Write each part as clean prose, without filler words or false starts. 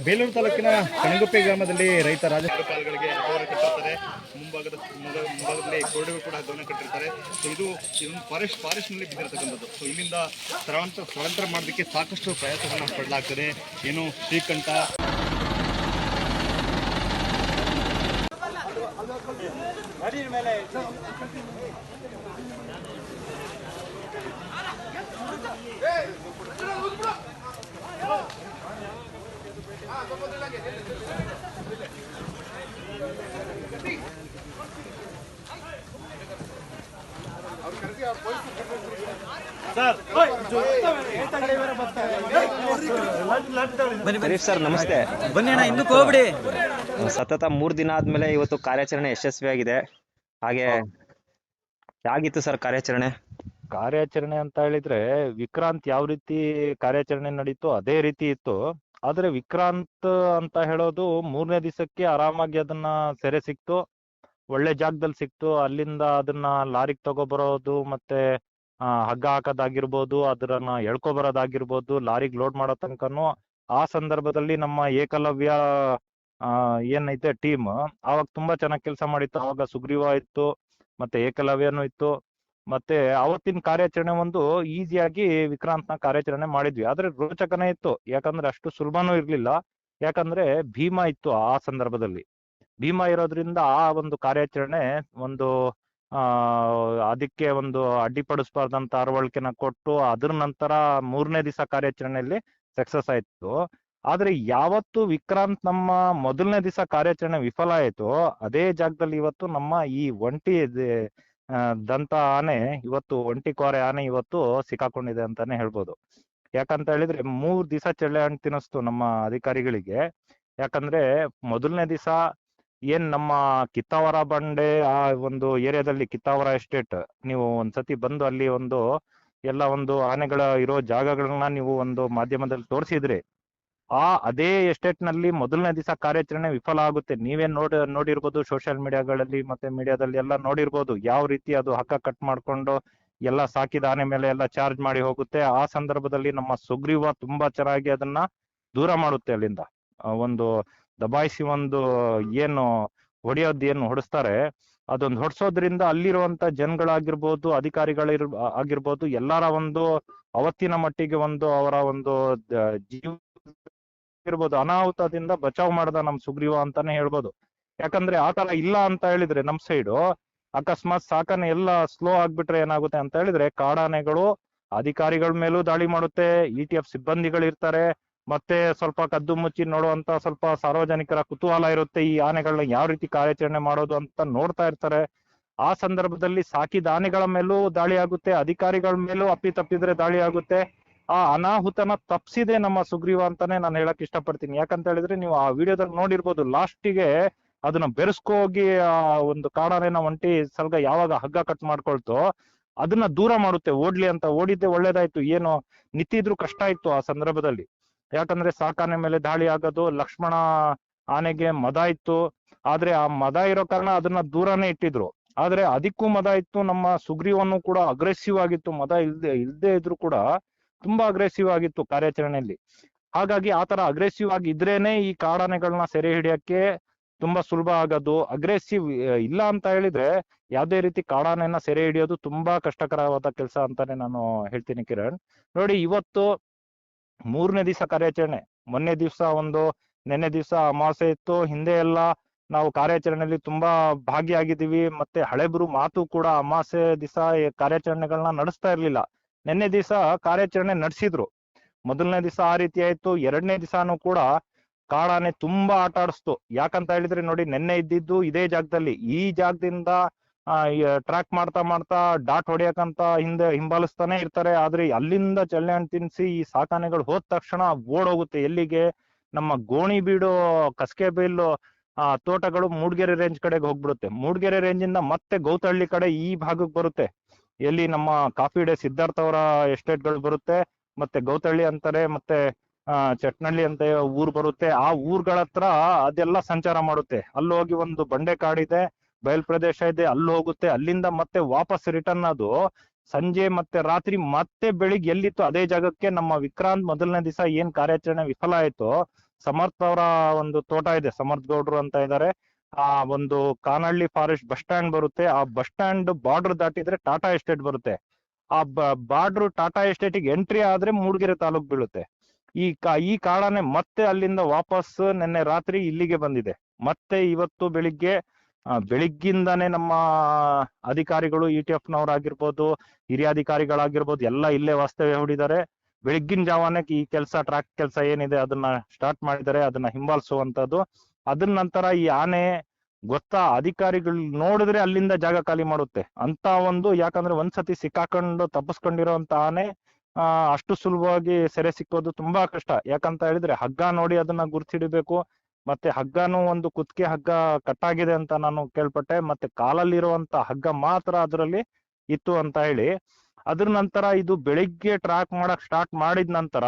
ಬೇಲೂರು ತಾಲೂಕಿನ ಕಣಗುಪ್ಪೆ ಗ್ರಾಮದಲ್ಲಿ ರೈತ ರಾಜಕಾಲುಗಳಿಗೆ ಹಗ್ಗವನ್ನು ಕಟ್ಟಿರ್ತಾರೆ. ಮುಂಭಾಗದಲ್ಲಿ ಕೋರ್ಡಿಗೂ ಕೂಡ ಹಗ್ಗವನ್ನು ಕಟ್ಟಿರ್ತಾರೆ. ಸೊ ಇದು ಫಾರೆಸ್ಟ್ನಲ್ಲಿ ಬಿದ್ದಿರತಕ್ಕಂಥದ್ದು. ಸೊ ಇಲ್ಲಿಂದ ಸ್ಥಳಾಂತರ ಮಾಡೋದಕ್ಕೆ ಸಾಕಷ್ಟು ಪ್ರಯತ್ನವನ್ನು ಪಡಲಾಗ್ತದೆ. ಏನು ಶ್ರೀಕಂಠ ಸರ್ ನಮಸ್ತೆ. ಬನ್ನಿ ಅಣ್ಣ, ಹಿಂದಕ್ಕೆ ಹೋಗ್ಬಿಡಿ. ಸತತ 3 ದಿನ ಆದ್ಮೇಲೆ ಇವತ್ತು ಕಾರ್ಯಾಚರಣೆ ಯಶಸ್ವಿಯಾಗಿದೆ. ಹಾಗೆ ಹೇಗಿತ್ತು ಸರ್ ಕಾರ್ಯಾಚರಣೆ ಅಂತ ಹೇಳಿದ್ರೆ, ವಿಕ್ರಾಂತ್ ಯಾವ ರೀತಿ ಕಾರ್ಯಾಚರಣೆ ನಡೀತು ಅದೇ ರೀತಿ ಇತ್ತು. ಆದ್ರೆ ವಿಕ್ರಾಂತ್ ಅಂತ ಹೇಳೋದು 3ನೇ ದಿವಸಕ್ಕೆ ಆರಾಮಾಗಿ ಅದನ್ನ ಸೆರೆ ಸಿಕ್ತು, ಒಳ್ಳೆ ಜಾಗದಲ್ಲಿ ಸಿಕ್ತು. ಅಲ್ಲಿಂದ ಅದನ್ನ ಲಾರಿಗೆ ತಗೊಬರೋದು, ಮತ್ತೆ ಹಗ್ಗ ಹಾಕೋದಾಗಿರ್ಬೋದು, ಅದನ್ನ ಎಳ್ಕೊಬರೋದಾಗಿರ್ಬೋದು, ಲಾರಿಗೆ ಲೋಡ್ ಮಾಡೋ ತನಕನು ಆ ಸಂದರ್ಭದಲ್ಲಿ ನಮ್ಮ ಏಕಲವ್ಯ ಏನೈತೆ ಟೀಮ್ ಅವಾಗ ತುಂಬಾ ಚೆನ್ನಾಗಿ ಕೆಲಸ ಮಾಡಿತ್ತು. ಅವಾಗ ಸುಗ್ರೀವ ಇತ್ತು, ಮತ್ತೆ ಏಕಲವ್ಯನೂ ಇತ್ತು. ಮತ್ತೆ ಅವತ್ತಿನ ಕಾರ್ಯಾಚರಣೆ ಒಂದು ಈಸಿಯಾಗಿ ವಿಕ್ರಾಂತ್ನ ಕಾರ್ಯಾಚರಣೆ ಮಾಡಿದ್ವಿ. ಆದ್ರೆ ರೋಚಕನೇ ಇತ್ತು, ಯಾಕಂದ್ರೆ ಅಷ್ಟು ಸುಲಭನೂ ಇರ್ಲಿಲ್ಲ. ಯಾಕಂದ್ರೆ ಭೀಮಾ ಇತ್ತು ಆ ಸಂದರ್ಭದಲ್ಲಿ. ಭೀಮಾ ಇರೋದ್ರಿಂದ ಆ ಒಂದು ಕಾರ್ಯಾಚರಣೆ ಒಂದು ಅದಕ್ಕೆ ಒಂದು ಅಡ್ಡಿಪಡಿಸಬಾರ್ದಂತ ಅರವಳಿಕೆನ ಕೊಟ್ಟು ಅದ್ರ ನಂತರ 3ನೇ ದಿವಸ ಕಾರ್ಯಾಚರಣೆಯಲ್ಲಿ ಸಕ್ಸಸ್ ಆಯ್ತು. ಆದ್ರೆ ಯಾವತ್ತು ವಿಕ್ರಾಂತ್ ನಮ್ಮ ಮೊದಲನೇ ದಿವಸ ಕಾರ್ಯಾಚರಣೆ ವಿಫಲ ಆಯ್ತು, ಅದೇ ಜಾಗದಲ್ಲಿ ಇವತ್ತು ನಮ್ಮ ಈ ಒಂಟಿ ದಂತ ಆನೆ, ಇವತ್ತು ಒಂಟಿ ಕೋರೆ ಆನೆ ಇವತ್ತು ಸಿಕ್ಕಾಕೊಂಡಿದೆ ಅಂತಾನೆ ಹೇಳ್ಬೋದು. ಯಾಕಂತ ಹೇಳಿದ್ರೆ 3 ದಿವಸ ಚಳ್ಳೆ ಹಣ್ಣು ತಿನ್ನಿಸ್ತು ನಮ್ಮ ಅಧಿಕಾರಿಗಳಿಗೆ. ಯಾಕಂದ್ರೆ ಮೊದಲನೇ ದಿವಸ ಏನ್ ನಮ್ಮ ಕಿತ್ತಾವರ ಬಂಡೆ ಆ ಒಂದು ಏರಿಯಾದಲ್ಲಿ, ಕಿತ್ತಾವರ ಎಸ್ಟೇಟ್, ನೀವು ಒಂದ್ಸತಿ ಬಂದು ಅಲ್ಲಿ ಎಲ್ಲ ಒಂದು ಆನೆಗಳ ಇರೋ ಜಾಗಗಳನ್ನ ನೀವು ಒಂದು ಮಾಧ್ಯಮದಲ್ಲಿ ತೋರಿಸಿದ್ರಿ. ಅದೇ ಎಸ್ಟೇಟ್ ನಲ್ಲಿ ಮೊದಲನೇ ದಿವಸ ಕಾರ್ಯಾಚರಣೆ ವಿಫಲ ಆಗುತ್ತೆ. ನೀವೇ ನೋಡಿರ್ಬೋದು ಸೋಷಿಯಲ್ ಮೀಡಿಯಾಗಳಲ್ಲಿ, ಮತ್ತೆ ಮೀಡಿಯಾದಲ್ಲಿ ಎಲ್ಲ ನೋಡಿರ್ಬೋದು ಯಾವ ರೀತಿ ಅದು ಹಗ್ಗ ಕಟ್ ಮಾಡ್ಕೊಂಡು ಎಲ್ಲ ಸಾಕಿದ ಆನೆ ಮೇಲೆ ಎಲ್ಲ ಚಾರ್ಜ್ ಮಾಡಿ ಹೋಗುತ್ತೆ. ಆ ಸಂದರ್ಭದಲ್ಲಿ ನಮ್ಮ ಸುಗ್ರೀವ ತುಂಬಾ ಚೆನ್ನಾಗಿ ಅದನ್ನ ದೂರ ಮಾಡುತ್ತೆ. ಅಲ್ಲಿಂದ ಒಂದು ದಬಾಯಿಸಿ ಒಂದು ಏನು ಹೊಡಿಸ್ತಾರೆ, ಅದೊಂದು ಹೊಡ್ಸೋದ್ರಿಂದ ಅಲ್ಲಿರುವಂತ ಜನಗಳಾಗಿರ್ಬೋದು, ಆಗಿರ್ಬೋದು, ಎಲ್ಲರ ಒಂದು ಅವತ್ತಿನ ಮಟ್ಟಿಗೆ ಅವರ ಒಂದು ಜೀವ ಇರ್ಬೋದು ಅನಾಹುತದಿಂದ ಬಚಾವ್ ಮಾಡ್ದ ನಮ್ ಸುಗ್ರೀವ ಅಂತಾನೆ ಹೇಳ್ಬೋದು. ಯಾಕಂದ್ರೆ ಆತರ ಇಲ್ಲ ಅಂತ ಹೇಳಿದ್ರೆ ನಮ್ ಸೈಡು ಅಕಸ್ಮಾತ್ ಸಾಕನೆ ಎಲ್ಲ ಸ್ಲೋ ಆಗ್ಬಿಟ್ರೆ ಏನಾಗುತ್ತೆ ಅಂತ ಹೇಳಿದ್ರೆ, ಕಾಡಾನೆಗಳು ಅಧಿಕಾರಿಗಳ ಮೇಲೂ ದಾಳಿ ಮಾಡುತ್ತೆ, ETF ಸಿಬ್ಬಂದಿಗಳು ಇರ್ತಾರೆ, ಮತ್ತೆ ಸ್ವಲ್ಪ ಕದ್ದು ಮುಚ್ಚಿ ನೋಡುವಂತ ಸ್ವಲ್ಪ ಸಾರ್ವಜನಿಕರ ಕುತೂಹಲ ಇರುತ್ತೆ. ಈ ಆನೆಗಳನ್ನ ಯಾವ ರೀತಿ ಕಾರ್ಯಾಚರಣೆ ಮಾಡೋದು ಅಂತ ನೋಡ್ತಾ ಇರ್ತಾರೆ. ಆ ಸಂದರ್ಭದಲ್ಲಿ ಸಾಕಿದ ಆನೆಗಳ ಮೇಲೂ ದಾಳಿ ಆಗುತ್ತೆ, ಅಧಿಕಾರಿಗಳ ಮೇಲೂ ಅಪ್ಪಿತಪ್ಪಿದ್ರೆ ದಾಳಿ ಆಗುತ್ತೆ. ಆ ಅನಾಹುತನ ತಪ್ಸಿದೆ ನಮ್ಮ ಸುಗ್ರೀವ ಅಂತಾನೆ ನಾನು ಹೇಳಕ್ ಇಷ್ಟಪಡ್ತೀನಿ. ಯಾಕಂತ ಹೇಳಿದ್ರೆ ನೀವು ಆ ವಿಡಿಯೋದಲ್ಲಿ ನೋಡಿರ್ಬೋದು, ಲಾಸ್ಟಿಗೆ ಅದನ್ನ ಬೆರೆಸ್ಕೋಗಿ ಆ ಒಂದು ಕಾಡಾನೆನ ಒಂಟಿ ಸಲ್ಗ ಯಾವಾಗ ಹಗ್ಗ ಕಟ್ ಮಾಡ್ಕೊಳ್ತೋ ಅದನ್ನ ದೂರ ಮಾಡುತ್ತೆ. ಓಡ್ಲಿ ಅಂತ ಓಡಿದ್ದೆ ಒಳ್ಳೇದಾಯ್ತು, ಏನು ನಿಂತಿದ್ರು ಕಷ್ಟ ಇತ್ತು ಆ ಸಂದರ್ಭದಲ್ಲಿ. ಯಾಕಂದ್ರೆ ಸಾಕಾನೆ ಮೇಲೆ ದಾಳಿ ಆಗೋದು, ಲಕ್ಷ್ಮಣ ಆನೆಗೆ ಮದ ಇತ್ತು, ಆದ್ರೆ ಆ ಮದ ಇರೋ ಕಾರಣ ಅದನ್ನ ದೂರನೇ ಇಟ್ಟಿದ್ರು. ಆದ್ರೆ ಅದಕ್ಕೂ ಮದ ಇತ್ತು, ನಮ್ಮ ಸುಗ್ರೀವನು ಕೂಡ ಅಗ್ರೆಸಿವ್ ಆಗಿತ್ತು. ಮದ ಇಲ್ದೇ ಇದ್ರು ಕೂಡ ತುಂಬಾ ಅಗ್ರೆಸಿವ್ ಆಗಿತ್ತು ಕಾರ್ಯಾಚರಣೆಯಲ್ಲಿ. ಹಾಗಾಗಿ ಆತರ ಅಗ್ರೆಸಿವ್ ಆಗಿ ಇದ್ರೇನೆ ಈ ಕಾಡಾನೆಗಳನ್ನ ಸೆರೆ ಹಿಡಿಯಕ್ಕೆ ತುಂಬಾ ಸುಲಭ ಆಗೋದು. ಅಗ್ರೆಸಿವ್ ಇಲ್ಲ ಅಂತ ಹೇಳಿದ್ರೆ ಯಾವ್ದೇ ರೀತಿ ಕಾಡಾನೆನ ಸೆರೆ ಹಿಡಿಯೋದು ತುಂಬಾ ಕಷ್ಟಕರವಾದ ಕೆಲಸ ಅಂತಾನೆ ನಾನು ಹೇಳ್ತೀನಿ ಕಿರಣ್. ನೋಡಿ, ಇವತ್ತು 3ನೇ ದಿವಸ ಕಾರ್ಯಾಚರಣೆ. ನೆನ್ನೆ ದಿವಸ ಅಮಾವಾಸ್ಯೆ ಇತ್ತು. ಹಿಂದೆ ಎಲ್ಲ ನಾವು ಕಾರ್ಯಾಚರಣೆಯಲ್ಲಿ ತುಂಬಾ ಭಾಗಿಯಾಗಿದ್ದೀವಿ. ಮತ್ತೆ ಹಳೆಬರು ಮಾತು ಕೂಡ ಅಮಾವಾಸ್ಯೆ ದಿವಸ ಕಾರ್ಯಾಚರಣೆಗಳನ್ನ ನಡೆಸ್ತಾ ಇರ್ಲಿಲ್ಲ. ನೆನ್ನೆ ದಿವಸ ಕಾರ್ಯಾಚರಣೆ ನಡೆಸಿದ್ರು. ಮೊದಲನೇ ದಿವಸ ಆ ರೀತಿ ಆಯ್ತು. 2ನೇ ದಿವಸನೂ ಕೂಡ ಕಾಡಾನೆ ತುಂಬಾ ಆಟ ಆಡಿಸ್ತು. ಯಾಕಂತ ಹೇಳಿದ್ರೆ ನೋಡಿ, ನೆನ್ನೆ ಇದ್ದಿದ್ದು ಇದೇ ಜಾಗದಲ್ಲಿ, ಈ ಜಾಗದಿಂದ ಟ್ರ್ಯಾಕ್ ಮಾಡ್ತಾ ಡಾಟ್ ಹೊಡಿಯಕಂತ ಹಿಂಬಾಲಿಸ್ತಾನೆ ಇರ್ತಾರೆ. ಆದ್ರೆ ಅಲ್ಲಿಂದ ಚಳ್ಳೆ ಹಣ್ಣು ತಿನ್ಸಿ ಈ ಸಾಕಾನೆಗಳು ಹೋದ ತಕ್ಷಣ ಓಡೋಗುತ್ತೆ. ಎಲ್ಲಿಗೆ? ನಮ್ಮ ಗೋಣಿಬೀಡು, ಕಸ್ಕೆಬೈಲು ತೋಟಗಳು ಮೂಡ್ಗೆರೆ ರೇಂಜ್ ಕಡೆಗೆ ಹೋಗ್ಬಿಡುತ್ತೆ. ಮೂಡ್ಗೆರೆ ರೇಂಜ್ ಇಂದ ಮತ್ತೆ ಗೌತಹಳ್ಳಿ ಕಡೆ ಈ ಭಾಗಕ್ಕೆ ಬರುತ್ತೆ. ಎಲ್ಲಿ ನಮ್ಮ ಕಾಫಿ ಡೇ ಸಿದ್ಧಾರ್ಥ ಅವರ ಎಸ್ಟೇಟ್ಗಳು ಬರುತ್ತೆ, ಮತ್ತೆ ಗೌತಹಳ್ಳಿ ಅಂತಾರೆ, ಮತ್ತೆ ಚಟ್ನಳ್ಳಿ ಅಂತ ಊರ್ ಬರುತ್ತೆ. ಆ ಊರ್ಗಳ ಹತ್ರ ಅದೆಲ್ಲ ಸಂಚಾರ ಮಾಡುತ್ತೆ. ಅಲ್ಲಿ ಹೋಗಿ ಒಂದು ಬಂಡೆ ಕಾಡಿದೆ, ಬಯಲ್ ಪ್ರದೇಶ ಇದೆ, ಅಲ್ಲಿ ಹೋಗುತ್ತೆ, ಅಲ್ಲಿಂದ ಮತ್ತೆ ವಾಪಸ್ ರಿಟರ್ನ್ ಅದು ಸಂಜೆ ಮತ್ತೆ ರಾತ್ರಿ ಮತ್ತೆ ಬೆಳಿಗ್ಗೆ ಎಲ್ಲಿತ್ತು ಅದೇ ಜಾಗಕ್ಕೆ. ನಮ್ಮ ವಿಕ್ರಾಂತ್ ಮೊದಲನೇ ದಿವಸ ಏನ್ ಕಾರ್ಯಾಚರಣೆ ವಿಫಲ ಆಯ್ತು, ಸಮರ್ಥ್ ಅವರ ಒಂದು ತೋಟ ಇದೆ, ಸಮರ್ಥ್ ಗೌಡ್ರು ಅಂತ ಇದ್ದಾರೆ, ಆ ಒಂದು ಕಾನಹಳ್ಳಿ ಫಾರೆಸ್ಟ್ ಬಸ್ ಸ್ಟ್ಯಾಂಡ್ ಬರುತ್ತೆ, ಆ ಬಸ್ ಸ್ಟ್ಯಾಂಡ್ ಬಾರ್ಡರ್ ದಾಟಿದ್ರೆ ಟಾಟಾ ಎಸ್ಟೇಟ್ ಬರುತ್ತೆ. ಆ ಬಾರ್ಡರ್ ಟಾಟಾ ಎಸ್ಟೇಟಿಗೆ ಎಂಟ್ರಿ ಆದ್ರೆ ಮೂಡಿಗೆರೆ ತಾಲೂಕ್ ಬೀಳುತ್ತೆ. ಈ ಕಾಡಾನೆ ಮತ್ತೆ ಅಲ್ಲಿಂದ ವಾಪಸ್ ನಿನ್ನೆ ರಾತ್ರಿ ಇಲ್ಲಿಗೆ ಬಂದಿದೆ. ಮತ್ತೆ ಇವತ್ತು ಬೆಳಿಗ್ಗಿಂದಾನೇ ನಮ್ಮ ಅಧಿಕಾರಿಗಳು ETF ನವರಾಗಿರ್ಬೋದು, ಹಿರಿಯ ಅಧಿಕಾರಿಗಳಾಗಿರ್ಬೋದು, ಎಲ್ಲ ಇಲ್ಲೇ ವಾಸ್ತವ್ಯ ಹೂಡಿದ್ದಾರೆ. ಬೆಳಗ್ಗಿನ ಜಾವಾನೆ ಈ ಟ್ರ್ಯಾಕ್ ಕೆಲಸ ಏನಿದೆ ಅದನ್ನ ಸ್ಟಾರ್ಟ್ ಮಾಡಿದ್ದಾರೆ, ಅದನ್ನ ಹಿಂಬಾಲಿಸುವಂತದ್ದು. ಅದ್ರ ನಂತರ ಈ ಆನೆ ಗೊತ್ತಾ, ಅಧಿಕಾರಿಗಳು ನೋಡಿದ್ರೆ ಅಲ್ಲಿಂದ ಜಾಗ ಖಾಲಿ ಮಾಡುತ್ತೆ ಅಂತ ಒಂದು. ಯಾಕಂದ್ರೆ ಒಂದ್ಸತಿ ಸಿಕ್ಕಾಕೊಂಡು ತಪ್ಪಿಸ್ಕೊಂಡಿರೋಂತ ಆನೆ ಅಷ್ಟು ಸುಲಭವಾಗಿ ಸೆರೆ ಸಿಕ್ಕೋದು ತುಂಬಾ ಕಷ್ಟ. ಯಾಕಂತ ಹೇಳಿದ್ರೆ ಹಗ್ಗ ನೋಡಿ ಅದನ್ನ ಗುರ್ತಿಡಿಬೇಕು. ಮತ್ತೆ ಹಗ್ಗನೂ ಒಂದು ಕುತ್ತಿಗೆ ಹಗ್ಗ ಕಟ್ಟಾಗಿದೆ ಅಂತ ನಾನು ಕೇಳ್ಪಟ್ಟೆ. ಮತ್ತೆ ಕಾಲಲ್ಲಿರುವಂತ ಹಗ್ಗ ಮಾತ್ರ ಅದರಲ್ಲಿ ಇತ್ತು ಅಂತ ಹೇಳಿ. ಅದ್ರ ನಂತರ ಇದು ಬೆಳಿಗ್ಗೆ ಟ್ರ್ಯಾಕ್ ಮಾಡಕ್ ಸ್ಟಾರ್ಟ್ ಮಾಡಿದ ನಂತರ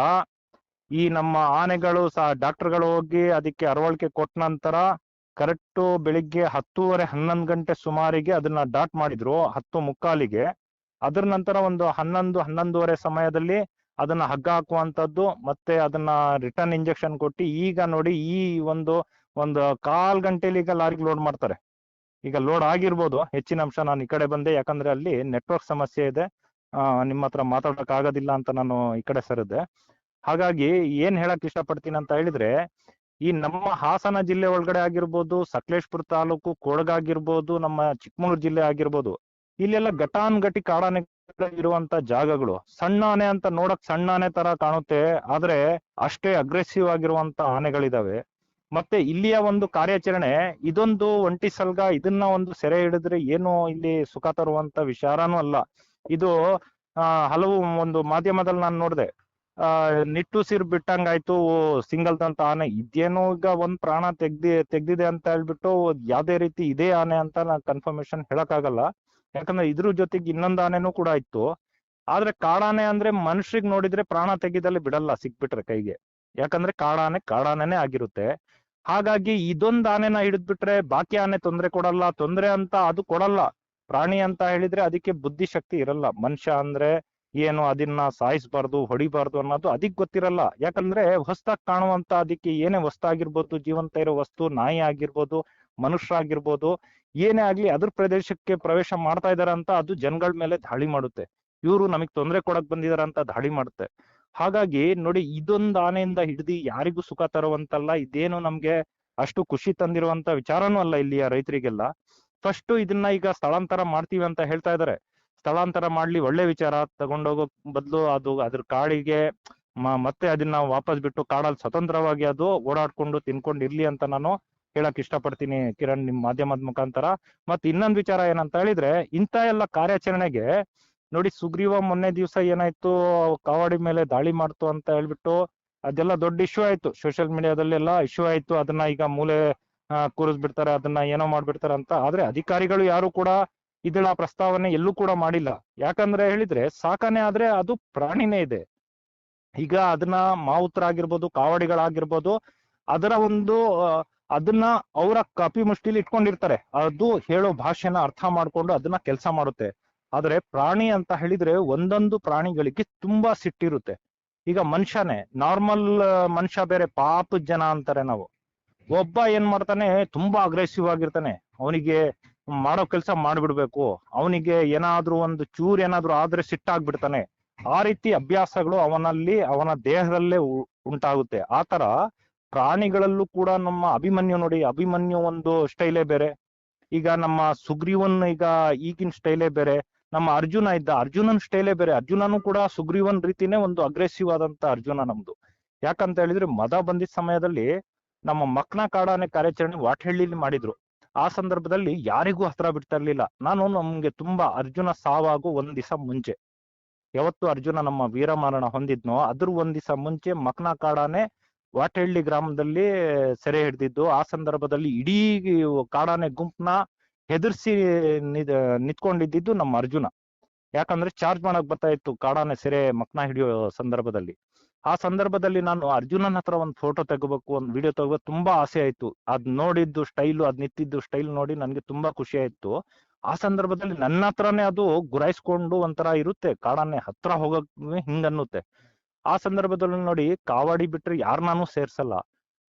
ಈ ನಮ್ಮ ಆನೆಗಳು ಡಾಕ್ಟರ್ಗಳು ಹೋಗಿ ಅದಕ್ಕೆ ಅರವಳಿಕೆ ಕೊಟ್ಟ ನಂತರ ಕರೆಕ್ಟ್ ಬೆಳಿಗ್ಗೆ 10:30 11 ಗಂಟೆ ಸುಮಾರಿಗೆ ಅದನ್ನ ಡಾಟ್ ಮಾಡಿದ್ರು, 10:45ಗೆ. ಅದ್ರ ನಂತರ ಒಂದು 11-11:30 ಸಮಯದಲ್ಲಿ ಅದನ್ನ ಹಗ್ಗ ಹಾಕುವಂತದ್ದು, ಮತ್ತೆ ಅದನ್ನ ರಿಟರ್ನ್ ಇಂಜೆಕ್ಷನ್ ಕೊಟ್ಟು ಈಗ ನೋಡಿ ಈ ಒಂದು 1/4 ಗಂಟೆಲಿ ಈಗ ಲಾರಿಗೆ ಲೋಡ್ ಮಾಡ್ತಾರೆ. ಈಗ ಲೋಡ್ ಆಗಿರ್ಬೋದು. ಹೆಚ್ಚಿನ ಅಂಶ ನಾನು ಈ ಕಡೆ ಬಂದೆ, ಯಾಕಂದ್ರೆ ಅಲ್ಲಿ ನೆಟ್ವರ್ಕ್ ಸಮಸ್ಯೆ ಇದೆ, ನಿಮ್ಮ ಹತ್ರ ಮಾತಾಡಕ್ ಆಗೋದಿಲ್ಲ ಅಂತ ನಾನು ಈ ಕಡೆ ಸರಿದೆ. ಹಾಗಾಗಿ ಏನ್ ಹೇಳಕ್ ಇಷ್ಟಪಡ್ತೀನಿ ಅಂತ ಹೇಳಿದ್ರೆ, ಈ ನಮ್ಮ ಹಾಸನ ಜಿಲ್ಲೆ ಒಳಗಡೆ ಆಗಿರ್ಬೋದು, ಸಕಲೇಶ್ಪುರ ತಾಲೂಕು ಕೊಡಗು ಆಗಿರ್ಬೋದು, ನಮ್ಮ ಚಿಕ್ಕಮಗಳೂರು ಜಿಲ್ಲೆ ಆಗಿರ್ಬೋದು, ಇಲ್ಲೆಲ್ಲ ಘಟಾನುಘಟಿ ಕಾಡಾನೆ ಇರುವಂತ ಜಾಗಗಳು. ಸಣ್ಣ ಆನೆ ಅಂತ ನೋಡಕ್ ಸಣ್ಣ ಆನೆ ತರ ಕಾಣುತ್ತೆ, ಆದ್ರೆ ಅಷ್ಟೇ ಅಗ್ರೆಸಿವ್ ಆಗಿರುವಂತ ಆನೆಗಳಿದಾವೆ. ಮತ್ತೆ ಇಲ್ಲಿಯ ಒಂದು ಕಾರ್ಯಾಚರಣೆ ಇದೊಂದು ಒಂಟಿ ಸಲ್ಗ, ಇದನ್ನ ಒಂದು ಸೆರೆ ಹಿಡಿದ್ರೆ ಏನು ಇಲ್ಲಿ ಸುಖ ತರುವಂತ ವಿಚಾರನೂ ಅಲ್ಲ. ಇದು ಹಲವು ಒಂದು ಮಾಧ್ಯಮದಲ್ಲಿ ನಾನು ನೋಡಿದೆ, ನಿಟ್ಟುಸಿರು ಬಿಟ್ಟಂಗಾಯ್ತು, ಸಿಂಗಲ್ ದಂತ ಆನೆ ಇದೇನೋ ಈಗ ಒಂದ್ ಪ್ರಾಣ ತೆಗ್ದಿದೆ ಅಂತ ಹೇಳ್ಬಿಟ್ಟು ಯಾವ್ದೇ ರೀತಿ ಇದೇ ಆನೆ ಅಂತ ನಾನು ಕನ್ಫರ್ಮೇಶನ್ ಹೇಳಕ್ಕಾಗಲ್ಲ. ಯಾಕಂದ್ರೆ ಇದ್ರ ಜೊತೆಗೆ ಇನ್ನೊಂದು ಆನೆನೂ ಕೂಡ ಇತ್ತು. ಆದ್ರೆ ಕಾಡಾನೆ ಅಂದ್ರೆ ಮನುಷ್ಯರಿಗೆ ನೋಡಿದ್ರೆ ಪ್ರಾಣ ತೆಗಿದಲ್ಲಿ ಬಿಡಲ್ಲ ಸಿಕ್ಬಿಟ್ರೆ ಕೈಗೆ, ಯಾಕಂದ್ರೆ ಕಾಡಾನೆನೇ ಆಗಿರುತ್ತೆ. ಹಾಗಾಗಿ ಇದೊಂದು ಆನೆನ ಹಿಡಿದ್ಬಿಟ್ರೆ ಬಾಕಿ ಆನೆ ತೊಂದ್ರೆ ಕೊಡಲ್ಲ. ತೊಂದ್ರೆ ಅಂತ ಅದು ಕೊಡಲ್ಲ. ಪ್ರಾಣಿ ಅಂತ ಹೇಳಿದ್ರೆ ಅದಕ್ಕೆ ಬುದ್ಧಿಶಕ್ತಿ ಇರಲ್ಲ. ಮನುಷ್ಯ ಅಂದ್ರೆ ಏನು, ಅದನ್ನ ಸಾಯಿಸ್ಬಾರ್ದು, ಹೊಡಿಬಾರ್ದು ಅನ್ನೋದು ಅದಕ್ಕೆ ಗೊತ್ತಿರಲ್ಲ. ಯಾಕಂದ್ರೆ ಹೊಸ್ದಾಗಿ ಕಾಣುವಂತ ಅದಕ್ಕೆ ಏನೇ ವಸ್ತಾಗಿರ್ಬೋದು, ಜೀವಂತ ಇರೋ ವಸ್ತು, ನಾಯಿ ಆಗಿರ್ಬೋದು, ಮನುಷ್ಯರಾಗಿರ್ಬೋದು, ಏನೇ ಆಗ್ಲಿ ಅದ್ರ ಪ್ರದೇಶಕ್ಕೆ ಪ್ರವೇಶ ಮಾಡ್ತಾ ಇದಾರೆ ಅಂತ ಅದು ಜನಗಳ ಮೇಲೆ ದಾಳಿ ಮಾಡುತ್ತೆ. ಇವರು ನಮಗ್ ತೊಂದರೆ ಕೊಡಕ್ ಬಂದಿದಾರ ಅಂತ ದಾಳಿ ಮಾಡುತ್ತೆ. ಹಾಗಾಗಿ ನೋಡಿ, ಇದೊಂದು ಆನೆಯಿಂದ ಹಿಡಿದು ಯಾರಿಗೂ ಸುಖ ತರುವಂತಲ್ಲ, ಇದೇನು ನಮ್ಗೆ ಅಷ್ಟು ಖುಷಿ ತಂದಿರುವಂತ ವಿಚಾರನೂ ಅಲ್ಲ ಇಲ್ಲಿಯ ರೈತರಿಗೆಲ್ಲ. ಫಸ್ಟ್ ಇದನ್ನ ಈಗ ಸ್ಥಳಾಂತರ ಮಾಡ್ತೀವಿ ಅಂತ ಹೇಳ್ತಾ ಇದಾರೆ. ಸ್ಥಳಾಂತರ ಮಾಡ್ಲಿ, ಒಳ್ಳೆ ವಿಚಾರ. ತಗೊಂಡೋಗೋ ಬದಲು ಅದು ಅದ್ರ ಕಾಡಿಗೆ ಮತ್ತೆ ಅದನ್ನ ವಾಪಸ್ ಬಿಟ್ಟು ಕಾಡಲ್ಲಿ ಸ್ವತಂತ್ರವಾಗಿ ಅದು ಓಡಾಡ್ಕೊಂಡು ತಿನ್ಕೊಂಡು ಇರ್ಲಿ ಅಂತ ನಾನು ಹೇಳಕ್ ಇಷ್ಟಪಡ್ತೀನಿ ಕಿರಣ್, ನಿಮ್ ಮಾಧ್ಯಮದ ಮುಖಾಂತರ. ಮತ್ ಇನ್ನೊಂದ್ ವಿಚಾರ ಏನಂತ ಹೇಳಿದ್ರೆ, ಇಂತ ಎಲ್ಲ ಕಾರ್ಯಾಚರಣೆಗೆ ನೋಡಿ, ಸುಗ್ರೀವ ಮೊನ್ನೆ ದಿವಸ ಏನಾಯ್ತು, ಕಾವಾಡಿ ಮೇಲೆ ದಾಳಿ ಮಾಡ್ತು ಅಂತ ಹೇಳ್ಬಿಟ್ಟು ಅದೆಲ್ಲ ದೊಡ್ಡ ಇಶ್ಯೂ ಆಯ್ತು. ಸೋಷಿಯಲ್ ಮೀಡಿಯಾದಲ್ಲೆಲ್ಲ ಇಶ್ಯೂ ಆಯ್ತು. ಅದನ್ನ ಈಗ ಮೂಲೆ ಕೂರಿಸ್ಬಿಡ್ತಾರೆ, ಅದನ್ನ ಏನೋ ಮಾಡ್ಬಿಡ್ತಾರೆ ಅಂತ. ಆದ್ರೆ ಅಧಿಕಾರಿಗಳು ಯಾರು ಕೂಡ ಇದಳ ಪ್ರಸ್ತಾವನೆ ಎಲ್ಲೂ ಕೂಡ ಮಾಡಿಲ್ಲ. ಯಾಕಂದ್ರೆ ಹೇಳಿದ್ರೆ, ಸಾಕಣೆ ಆದ್ರೆ ಅದು ಪ್ರಾಣಿನೇ ಇದೆ. ಈಗ ಅದನ್ನ ಮಾವುತರಾಗಿರ್ಬೋದು, ಕಾವಡಿಗಳಾಗಿರ್ಬೋದು, ಅದರ ಒಂದು ಅದನ್ನ ಅವರ ಕಪಿ ಮುಷ್ಟಿಲಿ ಇಟ್ಕೊಂಡಿರ್ತಾರೆ. ಅದು ಹೇಳೋ ಭಾಷೆನ ಅರ್ಥ ಮಾಡ್ಕೊಂಡು ಅದನ್ನ ಕೆಲಸ ಮಾಡುತ್ತೆ. ಆದ್ರೆ ಪ್ರಾಣಿ ಅಂತ ಹೇಳಿದ್ರೆ ಒಂದೊಂದು ಪ್ರಾಣಿಗಳಿಗೆ ತುಂಬಾ ಸಿಟ್ಟಿರುತ್ತೆ. ಈಗ ಮನುಷ್ಯನೇ, ನಾರ್ಮಲ್ ಮನುಷ್ಯ ಬೇರೆ, ಪಾಪದ ಜನ ಅಂತಾರೆ ನಾವು. ಒಬ್ಬ ಏನ್ ಮಾಡ್ತಾನೆ, ತುಂಬಾ ಅಗ್ರೆಸಿವ್ ಆಗಿರ್ತಾನೆ, ಅವನಿಗೆ ಮಾಡೋ ಕೆಲಸ ಮಾಡ್ಬಿಡ್ಬೇಕು, ಅವನಿಗೆ ಏನಾದ್ರೂ ಒಂದು ಚೂರ್ ಏನಾದ್ರೂ ಆದ್ರೆ ಸಿಟ್ಟಾಗ್ಬಿಡ್ತಾನೆ. ಆ ರೀತಿ ಅಭ್ಯಾಸಗಳು ಅವನ ದೇಹದಲ್ಲೇ ಉಂಟಾಗುತ್ತೆ. ಆತರ ಪ್ರಾಣಿಗಳಲ್ಲೂ ಕೂಡ ನಮ್ಮ ಅಭಿಮನ್ಯು ನೋಡಿ, ಅಭಿಮನ್ಯು ಒಂದು ಸ್ಟೈಲೇ ಬೇರೆ. ಈಗ ನಮ್ಮ ಸುಗ್ರೀವನ್ ಈಗ ಈಗಿನ ಸ್ಟೈಲೇ ಬೇರೆ. ನಮ್ಮ ಅರ್ಜುನ ಇದ್ದ, ಅರ್ಜುನನ್ ಸ್ಟೈಲೇ ಬೇರೆ. ಅರ್ಜುನನು ಕೂಡ ಸುಗ್ರೀವನ್ ರೀತಿನೇ ಒಂದು ಅಗ್ರೆಸಿವ್ ಆದಂತ ಅರ್ಜುನ ನಮ್ದು. ಯಾಕಂತ ಹೇಳಿದ್ರೆ, ಮದ ಬಂದಿದ್ದ ಸಮಯದಲ್ಲಿ ನಮ್ಮ ಮಕ್ನ ಕಾಡಾನೆ ಕಾರ್ಯಾಚರಣೆ ವಾಟಹಳ್ಳಿಲಿ ಮಾಡಿದ್ರು. ಆ ಸಂದರ್ಭದಲ್ಲಿ ಯಾರಿಗೂ ಹತ್ರ ಬಿಡ್ತಾ ಇರ್ಲಿಲ್ಲ. ನಮ್ಗೆ ತುಂಬಾ ಅರ್ಜುನ ಸಾವಾಗು ಒಂದ್ ದಿವಸ ಮುಂಚೆ, ಯಾವತ್ತು ಅರ್ಜುನ ನಮ್ಮ ವೀರಮರಣ ಹೊಂದಿದ್ನೋ ಅದ್ರ ಒಂದ್ ದಿವಸ ಮುಂಚೆ ಮಕ್ನ ಕಾಡಾನೆ ವಾಟಹಳ್ಳಿ ಗ್ರಾಮದಲ್ಲಿ ಸೆರೆ ಹಿಡಿದಿದ್ದು. ಆ ಸಂದರ್ಭದಲ್ಲಿ ಇಡೀ ಕಾಡಾನೆ ಗುಂಪನ್ನ ಹೆದರ್ಸಿ ನಿಂತ್ಕೊಂಡಿದ್ದು ನಮ್ಮ ಅರ್ಜುನ. ಯಾಕಂದ್ರೆ ಚಾರ್ಜ್ ಮಾಡಕ್ ಬರ್ತಾ ಇತ್ತು ಕಾಡಾನೆ ಸೆರೆ ಮಕ್ನ ಹಿಡಿಯೋ ಸಂದರ್ಭದಲ್ಲಿ. ಆ ಸಂದರ್ಭದಲ್ಲಿ ನಾನು ಅರ್ಜುನನ್ ಹತ್ರ ಒಂದು ಫೋಟೋ ತೆಗೋಬೇಕು, ಒಂದು ವಿಡಿಯೋ ತೆಗೋಬೇಕು ತುಂಬಾ ಆಸೆ ಆಯ್ತು. ಅದ್ ನೋಡಿದ್ದು ಸ್ಟೈಲು, ಅದ್ ನಿಂತಿದ್ದು ಸ್ಟೈಲ್ ನೋಡಿ ನನ್ಗೆ ತುಂಬಾ ಖುಷಿ ಆಯ್ತು. ಆ ಸಂದರ್ಭದಲ್ಲಿ ನನ್ನ ಹತ್ರನೇ ಅದು ಗುರಾಯಿಸ್ಕೊಂಡು ಒಂಥರ ಇರುತ್ತೆ, ಕಾಡಾನೆ ಹತ್ರ ಹೋಗಕ್ ಹಿಂಗನ್ನುತ್ತೆ. ಆ ಸಂದರ್ಭದಲ್ಲಿ ನೋಡಿ ಕಾವಾಡಿ ಬಿಟ್ರೆ ಯಾರನ್ನಾನು ಸೇರ್ಸಲ್ಲ.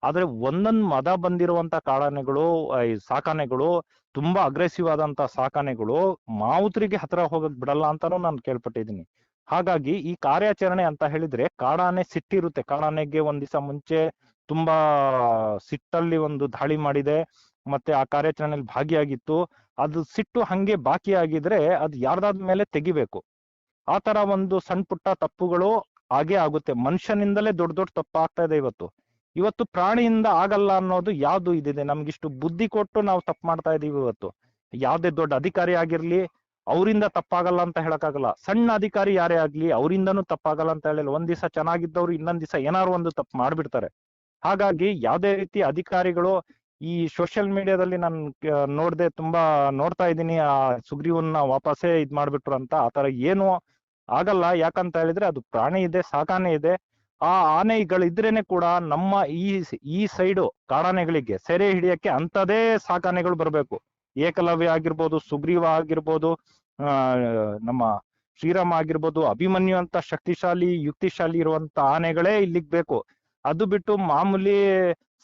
ಆದ್ರೆ ಒಂದೊಂದ್ ಮದ ಬಂದಿರುವಂತ ಕಾಡಾನೆಗಳು, ಈ ಸಾಕಾನೆಗಳು, ತುಂಬಾ ಅಗ್ರೆಸಿವ್ ಆದಂತ ಸಾಕಾನೆಗಳು ಮಾವುತರಿಗೆ ಹತ್ರ ಹೋಗಕ್ ಬಿಡಲ್ಲ ಅಂತಾನು ನಾನು ಕೇಳ್ಪಟ್ಟಿದ್ದೀನಿ. ಹಾಗಾಗಿ ಈ ಕಾರ್ಯಾಚರಣೆ ಅಂತ ಹೇಳಿದ್ರೆ ಕಾಡಾನೆ ಸಿಟ್ಟಿರುತ್ತೆ. ಕಾಡಾನೆಗೆ ಒಂದ್ ದಿವಸ ಮುಂಚೆ ತುಂಬಾ ಸಿಟ್ಟಲ್ಲಿ ಒಂದು ದಾಳಿ ಮಾಡಿದೆ, ಮತ್ತೆ ಆ ಕಾರ್ಯಾಚರಣೆಯಲ್ಲಿ ಭಾಗಿಯಾಗಿತ್ತು. ಅದು ಸಿಟ್ಟು ಹಂಗೆ ಬಾಕಿ ಆಗಿದ್ರೆ ಅದು ಯಾರ್ದಾದ ಮೇಲೆ ತೆಗಿಬೇಕು. ಆ ತರ ಒಂದು ಸಣ್ಣ ಪುಟ್ಟ ತಪ್ಪುಗಳು ಹಾಗೆ ಆಗುತ್ತೆ. ಮನುಷ್ಯನಿಂದಲೇ ದೊಡ್ಡ ದೊಡ್ಡ ತಪ್ಪು ಆಗ್ತಾ ಇದೆ ಇವತ್ತು ಪ್ರಾಣಿಯಿಂದ ಆಗಲ್ಲ ಅನ್ನೋದು ಯಾವ್ದು ಇದಿದೆ. ನಮ್ಗಿಷ್ಟು ಬುದ್ಧಿ ಕೊಟ್ಟು ನಾವು ತಪ್ಪು ಮಾಡ್ತಾ ಇದೀವಿ ಇವತ್ತು. ಯಾವ್ದೇ ದೊಡ್ಡ ಅಧಿಕಾರಿ ಆಗಿರ್ಲಿ ಅವರಿಂದ ತಪ್ಪಾಗಲ್ಲ ಅಂತ ಹೇಳಕ್ಕಾಗಲ್ಲ. ಸಣ್ಣ ಅಧಿಕಾರಿ ಯಾರೇ ಆಗ್ಲಿ ಅವರಿಂದನೂ ತಪ್ಪಾಗಲ್ಲ ಅಂತ ಹೇಳಿಲ್ಲ. ಒಂದ್ ದಿವಸ ಚೆನ್ನಾಗಿದ್ದವ್ರು ಇನ್ನೊಂದ್ ದಿವಸ ಏನಾದ್ರು ಒಂದು ತಪ್ಪು ಮಾಡ್ಬಿಡ್ತಾರೆ. ಹಾಗಾಗಿ ಯಾವ್ದೇ ರೀತಿ ಅಧಿಕಾರಿಗಳು ಈ ಸೋಷಿಯಲ್ ಮೀಡಿಯಾದಲ್ಲಿ ನಾನು ನೋಡ್ದೆ, ತುಂಬಾ ನೋಡ್ತಾ ಇದ್ದೀನಿ, ಆ ಸುಗ್ರೀವನ್ನ ವಾಪಸ್ಸೇ ಇದ್ ಮಾಡ್ಬಿಟ್ರು ಅಂತ. ಆತರ ಏನು ಆಗಲ್ಲ. ಯಾಕಂತ ಹೇಳಿದ್ರೆ ಅದು ಪ್ರಾಣಿ ಇದೆ, ಸಾಕಾನೆ ಇದೆ. ಆ ಆನೆಗಳಿದ್ರೇನೆ ಕೂಡ ನಮ್ಮ ಈ ಸೈಡು ಕಾಡಾನೆಗಳಿಗೆ ಸೆರೆ ಹಿಡಿಯಕ್ಕೆ ಅಂತದೇ ಸಾಕಾನೆಗಳು ಬರ್ಬೇಕು. ಏಕಲವ್ಯ ಆಗಿರ್ಬೋದು, ಸುಗ್ರೀವ ಆಗಿರ್ಬೋದು, ನಮ್ಮ ಶ್ರೀರಾಮ ಆಗಿರ್ಬೋದು, ಅಭಿಮನ್ಯು ಅಂತ ಶಕ್ತಿಶಾಲಿ ಯುಕ್ತಿಶಾಲಿ ಇರುವಂತ ಆನೆಗಳೇ ಇಲ್ಲಿಗ್ ಬೇಕು. ಅದು ಬಿಟ್ಟು ಮಾಮೂಲಿ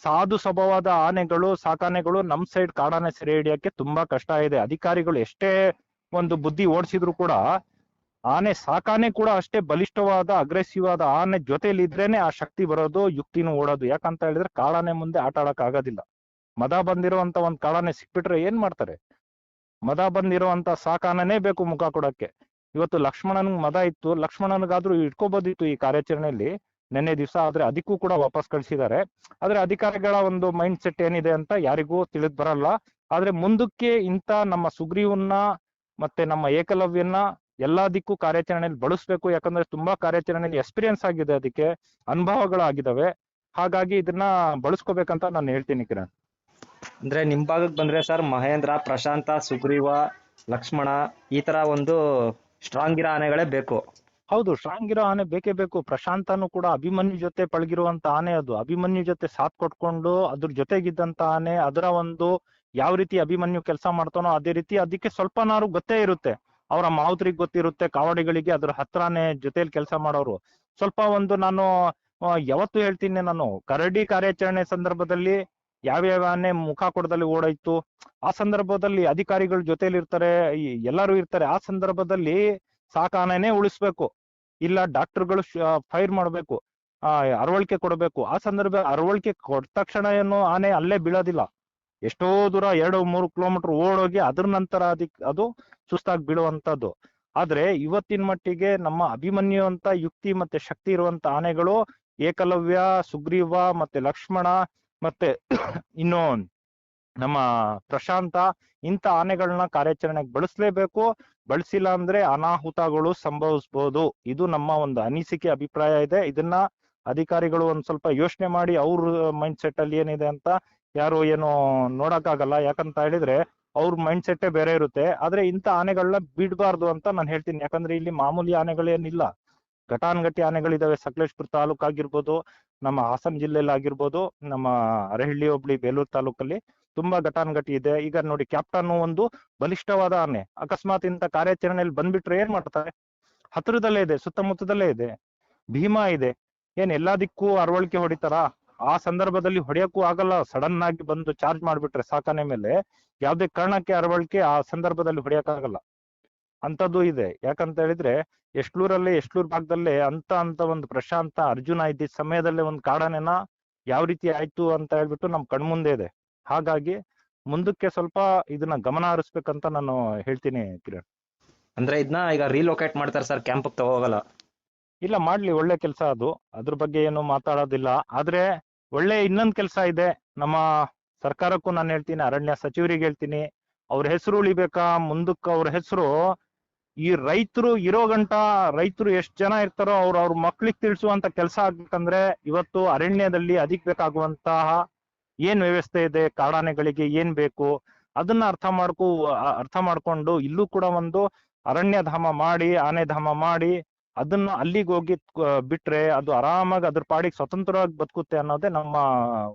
ಸಾಧು ಸ್ವಭಾವದ ಆನೆಗಳು, ಸಾಕಾನೆಗಳು ನಮ್ ಸೈಡ್ ಕಾಡಾನೆ ಸೆರೆ ಹಿಡಿಯಕ್ಕೆ ತುಂಬಾ ಕಷ್ಟ ಇದೆ. ಅಧಿಕಾರಿಗಳು ಎಷ್ಟೇ ಒಂದು ಬುದ್ಧಿ ಓಡಿಸಿದ್ರು ಕೂಡ ಆನೆ ಸಾಕಾನೆ ಕೂಡ ಅಷ್ಟೇ ಬಲಿಷ್ಠವಾದ ಅಗ್ರೆಸಿವ್ ಆದ ಆನೆ ಜೊತೆಲಿ ಇದ್ರೇನೆ ಆ ಶಕ್ತಿ ಬರೋದು, ಯುಕ್ತಿನೂ ಓಡೋದು. ಯಾಕಂತ ಹೇಳಿದ್ರೆ ಕಾಡಾನೆ ಮುಂದೆ ಆಟ ಆಡಕ್ ಆಗೋದಿಲ್ಲ. ಮದ ಬಂದಿರುವಂತ ಒಂದ್ ಕಾಡಾನೆ ಸಿಕ್ಬಿಟ್ರೆ ಏನ್ ಮಾಡ್ತಾರೆ? ಮದ ಬಂದಿರುವಂತ ಸಾಕಾನೆನೇ ಬೇಕು ಮುಖ ಕೊಡಕ್ಕೆ. ಇವತ್ತು ಲಕ್ಷ್ಮಣನ್ಗ್ ಮದ ಇತ್ತು, ಲಕ್ಷ್ಮಣನ್ಗಾದ್ರೂ ಇಟ್ಕೋಬೋದಿತ್ತು ಈ ಕಾರ್ಯಾಚರಣೆಯಲ್ಲಿ ನೆನ್ನೆ ದಿವಸ. ಆದ್ರೆ ಅದಕ್ಕೂ ಕೂಡ ವಾಪಸ್ ಕಳ್ಸಿದ್ದಾರೆ. ಆದ್ರೆ ಅಧಿಕಾರಿಗಳ ಒಂದು ಮೈಂಡ್ ಸೆಟ್ ಏನಿದೆ ಅಂತ ಯಾರಿಗೂ ತಿಳಿದ್ ಬರಲ್ಲ. ಆದ್ರೆ ಮುಂದಕ್ಕೆ ಇಂತ ನಮ್ಮ ಸುಗ್ರೀವನ್ನ ಮತ್ತೆ ನಮ್ಮ ಏಕಲವ್ಯನ ಎಲ್ಲದಕ್ಕೂ ಕಾರ್ಯಾಚರಣೆಯಲ್ಲಿ ಬಳಸ್ಬೇಕು. ಯಾಕಂದ್ರೆ ತುಂಬಾ ಕಾರ್ಯಾಚರಣೆಯಲ್ಲಿ ಎಕ್ಸ್ಪೀರಿಯನ್ಸ್ ಆಗಿದೆ, ಅದಕ್ಕೆ ಅನುಭವಗಳಾಗಿದ್ದಾವೆ. ಹಾಗಾಗಿ ಇದನ್ನ ಬಳಸ್ಕೋಬೇಕಂತ ನಾನು ಹೇಳ್ತೀನಿ ಕಿರಣ್. ಅಂದ್ರೆ ನಿಮ್ ಭಾಗಕ್ಕೆ ಬಂದ್ರೆ ಸರ್ ಮಹೇಂದ್ರ, ಪ್ರಶಾಂತ, ಸುಗ್ರೀವ, ಲಕ್ಷ್ಮಣ ಈ ತರ ಒಂದು ಸ್ಟ್ರಾಂಗ್ ಇರೋ ಆನೆಗಳೇ ಬೇಕು. ಹೌದು, ಸ್ಟ್ರಾಂಗ್ ಇರೋ ಆನೆ ಬೇಕೇ ಬೇಕು. ಪ್ರಶಾಂತನು ಕೂಡ ಅಭಿಮನ್ಯು ಜೊತೆ ಪಳಗಿರುವಂತ ಆನೆ ಅದು. ಅಭಿಮನ್ಯು ಜೊತೆ ಸಾಥ್ ಕೊಟ್ಕೊಂಡು ಅದ್ರ ಜೊತೆಗಿದ್ದಂತ ಆನೆ, ಅದರ ಒಂದು ಯಾವ ರೀತಿ ಅಭಿಮನ್ಯು ಕೆಲಸ ಮಾಡ್ತಾನೋ ಅದೇ ರೀತಿ ಅದಕ್ಕೆ ಸ್ವಲ್ಪನಾರು ಗೊತ್ತೇ ಇರುತ್ತೆ. ಅವರ ಮಾವುತರಿಗೆ ಗೊತ್ತಿರುತ್ತೆ, ಕಾವಡಿಗಳಿಗೆ ಅದ್ರ ಹತ್ರನೇ ಜೊತೆಲಿ ಕೆಲಸ ಮಾಡೋರು. ಸ್ವಲ್ಪ ಒಂದು ನಾನು ಯಾವತ್ತು ಹೇಳ್ತೀನಿ, ನಾನು ಕರಡಿ ಕಾರ್ಯಾಚರಣೆ ಸಂದರ್ಭದಲ್ಲಿ ಯಾವ್ಯಾವ ಆನೆ ಮುಖ ಕೊಡದಲ್ಲಿ ಓಡಾಯ್ತು, ಆ ಸಂದರ್ಭದಲ್ಲಿ ಅಧಿಕಾರಿಗಳ ಜೊತೆಲಿ ಇರ್ತಾರೆ, ಎಲ್ಲರೂ ಇರ್ತಾರೆ. ಆ ಸಂದರ್ಭದಲ್ಲಿ ಸಾಕಾನೆನೇ ಉಳಿಸ್ಬೇಕು, ಇಲ್ಲ ಡಾಕ್ಟರ್ಗಳು ಫೈರ್ ಮಾಡ್ಬೇಕು, ಅರವಳಿಕೆ ಕೊಡಬೇಕು. ಆ ಸಂದರ್ಭ ಅರವಳಿಕೆ ಕೊಟ್ಟ ತಕ್ಷಣ ಏನು ಆನೆ ಅಲ್ಲೇ ಬೀಳೋದಿಲ್ಲ. ಎಷ್ಟೋ ದೂರ 2-3 ಕಿಲೋಮೀಟರ್ ಓಡೋಗಿ ಅದ್ರ ನಂತರ ಅದು ಸುಸ್ತಾಗಿ ಬೀಳುವಂತದ್ದು. ಆದ್ರೆ ಇವತ್ತಿನ ಮಟ್ಟಿಗೆ ನಮ್ಮ ಅಭಿಮನ್ಯು ಅಂತ ಯುಕ್ತಿ ಮತ್ತೆ ಶಕ್ತಿ ಇರುವಂತ ಆನೆಗಳು ಏಕಲವ್ಯ, ಸುಗ್ರೀವ ಮತ್ತೆ ಲಕ್ಷ್ಮಣ ಮತ್ತೆ ಇನ್ನು ನಮ್ಮ ಪ್ರಶಾಂತ, ಇಂಥ ಆನೆಗಳನ್ನ ಕಾರ್ಯಾಚರಣೆಗೆ ಬಳಸಲೇಬೇಕು. ಬಳಸಿಲ್ಲ ಅಂದ್ರೆ ಅನಾಹುತಗಳು ಸಂಭವಿಸಬಹುದು. ಇದು ನಮ್ಮ ಒಂದು ಅನಿಸಿಕೆ, ಅಭಿಪ್ರಾಯ ಇದೆ. ಇದನ್ನ ಅಧಿಕಾರಿಗಳು ಒಂದ್ ಸ್ವಲ್ಪ ಯೋಚನೆ ಮಾಡಿ ಅವ್ರ ಮೈಂಡ್ ಸೆಟ್ ಅಲ್ಲಿ ಏನಿದೆ ಅಂತ ಯಾರು ಏನು ನೋಡಕ್ಕಾಗಲ್ಲ. ಯಾಕಂತ ಹೇಳಿದ್ರೆ ಅವ್ರ ಮೈಂಡ್ ಸೆಟ್ಟೇ ಬೇರೆ ಇರುತ್ತೆ. ಆದ್ರೆ ಇಂಥ ಆನೆಗಳನ್ನ ಬಿಡಬಾರ್ದು ಅಂತ ನಾನು ಹೇಳ್ತೀನಿ. ಯಾಕಂದ್ರೆ ಇಲ್ಲಿ ಮಾಮೂಲಿ ಆನೆಗಳೇನಿಲ್ಲ, ಘಟಾನುಘಟಿ ಆನೆಗಳಿದಾವೆ. ಸಕಲೇಶ್ಪುರ ತಾಲೂಕ್ ಆಗಿರ್ಬೋದು, ನಮ್ಮ ಹಾಸನ ಜಿಲ್ಲೆಯಲ್ಲಿ ಆಗಿರ್ಬೋದು, ನಮ್ಮ ಅರಹಳ್ಳಿ ಹೋಬಳಿ ಬೇಲೂರು ತಾಲೂಕಲ್ಲಿ ತುಂಬಾ ಘಟಾನುಘಟಿ ಇದೆ. ಈಗ ನೋಡಿ, ಕ್ಯಾಪ್ಟನ್ ಒಂದು ಬಲಿಷ್ಠವಾದ ಆನೆ ಅಕಸ್ಮಾತ್ ಇಂಥ ಕಾರ್ಯಾಚರಣೆಯಲ್ಲಿ ಬಂದ್ಬಿಟ್ರೆ ಏನ್ ಮಾಡ್ತಾರೆ? ಹತ್ರದಲ್ಲೇ ಇದೆ, ಸುತ್ತಮುತ್ತದಲ್ಲೇ ಇದೆ, ಭೀಮಾ ಇದೆ. ಏನ್ ಎಲ್ಲದಕ್ಕೂ ಅರವಳಿಕೆ ಹೊಡಿತಾರ? ಆ ಸಂದರ್ಭದಲ್ಲಿ ಹೊಡೆಯಕ್ಕೂ ಆಗಲ್ಲ. ಸಡನ್ ಆಗಿ ಬಂದು ಚಾರ್ಜ್ ಮಾಡ್ಬಿಟ್ರೆ ಸಾಕಾನೆ ಮೇಲೆ ಯಾವ್ದೇ ಕಾರಣಕ್ಕೆ ಅರವಳಿಕೆ ಆ ಸಂದರ್ಭದಲ್ಲಿ ಹೊಡೆಯಕ್ಕಾಗಲ್ಲ. ಅಂತದ್ದು ಇದೆ. ಯಾಕಂತ ಹೇಳಿದ್ರೆ ಎಷ್ಟ್ಲೂರ್ ಭಾಗದಲ್ಲೇ ಅಂತ ಒಂದು ಪ್ರಶಾಂತ, ಅರ್ಜುನ ಇದ್ದ ಸಮಯದಲ್ಲೇ ಒಂದು ಕಾಡಾನೆನ ಯಾವ ರೀತಿ ಆಯ್ತು ಅಂತ ಹೇಳ್ಬಿಟ್ಟು ನಮ್ ಕಣ್ಮುಂದೆ ಇದೆ. ಹಾಗಾಗಿ ಮುಂದಕ್ಕೆ ಸ್ವಲ್ಪ ಇದನ್ನ ಗಮನ ಹರಿಸ್ಬೇಕಂತ ನಾನು ಹೇಳ್ತೀನಿ ಕಿರಣ್. ಅಂದ್ರೆ ಇದನ್ನ ಈಗ ರೀಲೊಕೇಟ್ ಮಾಡ್ತಾರೆ ಸರ್, ಕ್ಯಾಂಪ್ ತಗೋಗಲ್ಲ? ಇಲ್ಲ, ಮಾಡ್ಲಿ, ಒಳ್ಳೆ ಕೆಲಸ ಅದು. ಅದ್ರ ಬಗ್ಗೆ ಏನು ಮಾತಾಡೋದಿಲ್ಲ. ಆದ್ರೆ ಒಳ್ಳೆ ಇನ್ನೊಂದ್ ಕೆಲಸ ಇದೆ. ನಮ್ಮ ಸರ್ಕಾರಕ್ಕೂ ನಾನು ಹೇಳ್ತೀನಿ, ಅರಣ್ಯ ಸಚಿವರಿಗೆ ಹೇಳ್ತೀನಿ, ಅವ್ರ ಹೆಸರು ಉಳಿಬೇಕಾ ಮುಂದಕ್ಕೆ. ಅವ್ರ ಹೆಸರು ಈ ರೈತರು ಇರೋ ಗಂಟ, ರೈತರು ಎಷ್ಟ್ ಜನ ಇರ್ತಾರೋ ಅವ್ರ ಮಕ್ಳಿಗೆ ತಿಳಿಸುವಂತ ಕೆಲಸ ಆಗ್ಬೇಕಂದ್ರೆ ಇವತ್ತು ಅರಣ್ಯದಲ್ಲಿ ಅದಕ್ಕೆ ಬೇಕಾಗುವಂತಹ ಏನ್ ವ್ಯವಸ್ಥೆ ಇದೆ, ಕಾಡಾನೆಗಳಿಗೆ ಏನ್ ಬೇಕು ಅದನ್ನ ಅರ್ಥ ಮಾಡ್ಕೊಂಡು ಇಲ್ಲೂ ಕೂಡ ಒಂದು ಅರಣ್ಯ ಧಾಮ ಮಾಡಿ, ಆನೆ ಧಾಮ ಮಾಡಿ ಅದನ್ನ ಅಲ್ಲಿಗೆ ಹೋಗಿ ಬಿಟ್ರೆ ಅದು ಆರಾಮಾಗಿ ಅದ್ರ ಪಾಡಿಗೆ ಸ್ವತಂತ್ರವಾಗಿ ಬದುಕುತ್ತೆ ಅನ್ನೋದೇ ನಮ್ಮ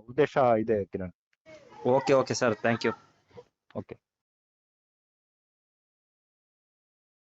ಉದ್ದೇಶ ಇದೆ Kiran. Okay okay sir, thank you. Okay.